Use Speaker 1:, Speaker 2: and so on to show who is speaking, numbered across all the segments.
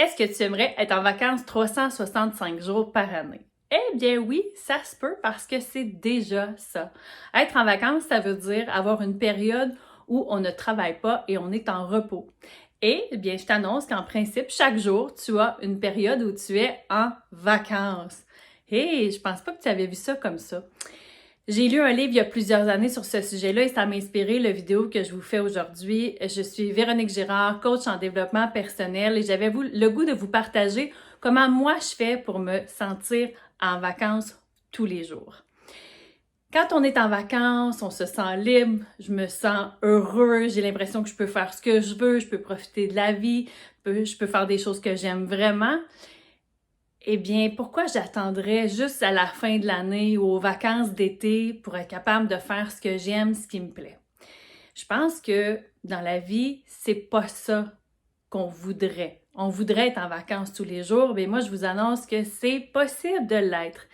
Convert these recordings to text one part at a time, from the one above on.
Speaker 1: Est-ce que tu aimerais être en vacances 365 jours par année? Eh bien oui, ça se peut parce que c'est déjà ça. Être en vacances, ça veut dire avoir une période où on ne travaille pas et on est en repos. Et eh bien, je t'annonce qu'en principe, chaque jour, tu as une période où tu es en vacances. Hé, je pense pas que tu avais vu ça comme ça. J'ai lu un livre il y a plusieurs années sur ce sujet-là et ça m'a inspiré la vidéo que je vous fais aujourd'hui. Je suis Véronique Girard, coach en développement personnel et j'avais le goût de vous partager comment moi je fais pour me sentir en vacances tous les jours. Quand on est en vacances, on se sent libre, je me sens heureux, j'ai l'impression que je peux faire ce que je veux, je peux profiter de la vie, je peux faire des choses que j'aime vraiment. Eh bien, pourquoi j'attendrais juste à la fin de l'année ou aux vacances d'été pour être capable de faire ce que j'aime, ce qui me plaît? Je pense que dans la vie, c'est pas ça qu'on voudrait. On voudrait être en vacances tous les jours, mais moi, je vous annonce que c'est possible de l'être.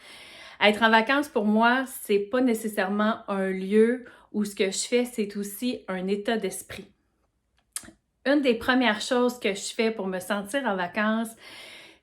Speaker 1: Être en vacances, pour moi, c'est pas nécessairement un lieu où ce que je fais, c'est aussi un état d'esprit. Une des premières choses que je fais pour me sentir en vacances,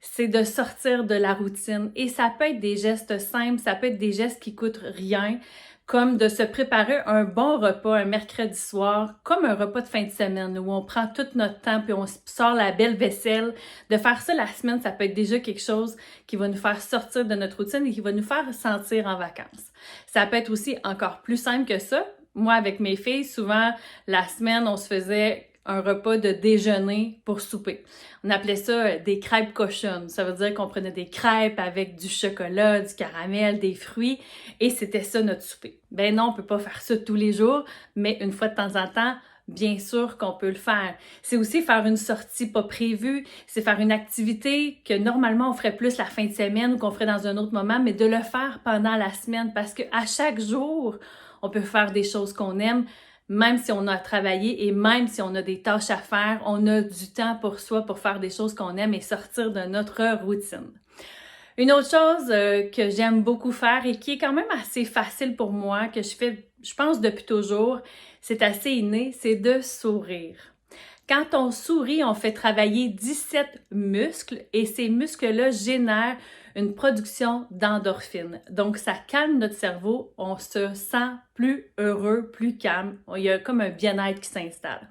Speaker 1: c'est de sortir de la routine. Et ça peut être des gestes simples, ça peut être des gestes qui coûtent rien, comme de se préparer un bon repas un mercredi soir, comme un repas de fin de semaine, où on prend tout notre temps puis on sort la belle vaisselle. De faire ça la semaine, ça peut être déjà quelque chose qui va nous faire sortir de notre routine et qui va nous faire sentir en vacances. Ça peut être aussi encore plus simple que ça. Moi, avec mes filles, souvent, la semaine, on se faisait un repas de déjeuner pour souper. On appelait ça des crêpes cochonnes. Ça veut dire qu'on prenait des crêpes avec du chocolat, du caramel, des fruits, et c'était ça notre souper. Ben non, on peut pas faire ça tous les jours, mais une fois de temps en temps, bien sûr qu'on peut le faire. C'est aussi faire une sortie pas prévue, c'est faire une activité que normalement on ferait plus la fin de semaine ou qu'on ferait dans un autre moment, mais de le faire pendant la semaine parce que à chaque jour, on peut faire des choses qu'on aime. Même si on a travaillé et même si on a des tâches à faire, on a du temps pour soi pour faire des choses qu'on aime et sortir de notre routine. Une autre chose que j'aime beaucoup faire et qui est quand même assez facile pour moi, que je fais, je pense depuis toujours, c'est assez inné, c'est de sourire. Quand on sourit, on fait travailler 17 muscles et ces muscles-là génèrent une production d'endorphines. Donc, ça calme notre cerveau, on se sent plus heureux, plus calme. Il y a comme un bien-être qui s'installe.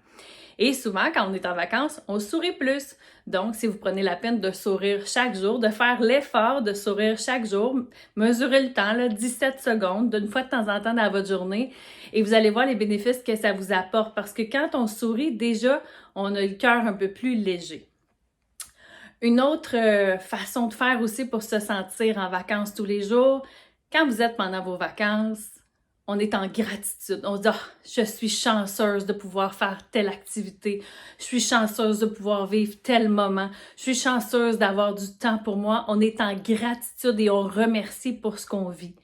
Speaker 1: Et souvent, quand on est en vacances, on sourit plus. Donc, si vous prenez la peine de sourire chaque jour, de faire l'effort de sourire chaque jour, mesurez le temps, là, 17 secondes, d'une fois de temps en temps dans votre journée, et vous allez voir les bénéfices que ça vous apporte. Parce que quand on sourit, déjà, on a le cœur un peu plus léger. Une autre façon de faire aussi pour se sentir en vacances tous les jours, quand vous êtes pendant vos vacances, on est en gratitude. On se dit, je suis chanceuse de pouvoir faire telle activité. Je suis chanceuse de pouvoir vivre tel moment. Je suis chanceuse d'avoir du temps pour moi. On est en gratitude et on remercie pour ce qu'on vit.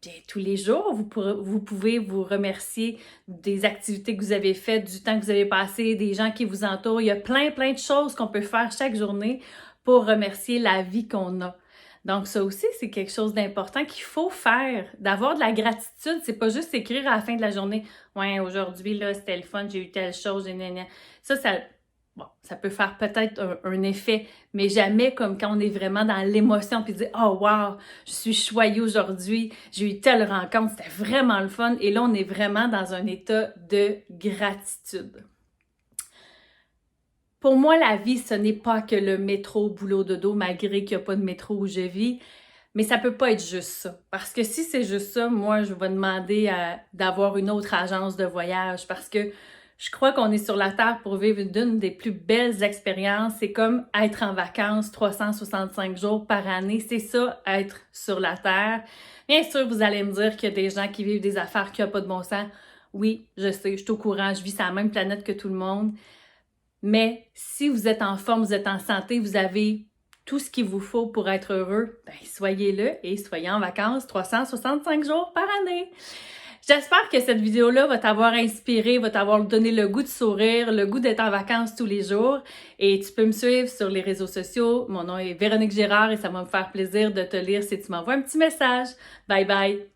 Speaker 1: Bien, tous les jours, vous pouvez vous remercier des activités que vous avez faites, du temps que vous avez passé, des gens qui vous entourent. Il y a plein de choses qu'on peut faire chaque journée pour remercier la vie qu'on a. Donc, ça aussi, c'est quelque chose d'important qu'il faut faire. D'avoir de la gratitude, c'est pas juste écrire à la fin de la journée « Ouais, aujourd'hui, là, c'était le fun, j'ai eu telle chose, ça peut faire peut-être un effet, mais jamais comme quand on est vraiment dans l'émotion puis dire « Oh wow, je suis choyée aujourd'hui, j'ai eu telle rencontre, c'était vraiment le fun. » Et là, on est vraiment dans un état de gratitude. Pour moi, la vie, ce n'est pas que le métro, boulot, dodo, malgré qu'il n'y a pas de métro où je vis. Mais ça peut pas être juste ça. Parce que si c'est juste ça, moi, je vais demander d'avoir une autre agence de voyage. Parce que je crois qu'on est sur la Terre pour vivre d'une des plus belles expériences. C'est comme être en vacances 365 jours par année. C'est ça, être sur la Terre. Bien sûr, vous allez me dire qu'il y a des gens qui vivent des affaires qui n'ont pas de bon sens. Oui, je sais, je suis au courant, je vis sur la même planète que tout le monde. Mais si vous êtes en forme, vous êtes en santé, vous avez tout ce qu'il vous faut pour être heureux, ben soyez-le et soyez en vacances 365 jours par année. J'espère que cette vidéo-là va t'avoir inspiré, va t'avoir donné le goût de sourire, le goût d'être en vacances tous les jours. Et tu peux me suivre sur les réseaux sociaux. Mon nom est Véronique Girard et ça va me faire plaisir de te lire si tu m'envoies un petit message. Bye bye!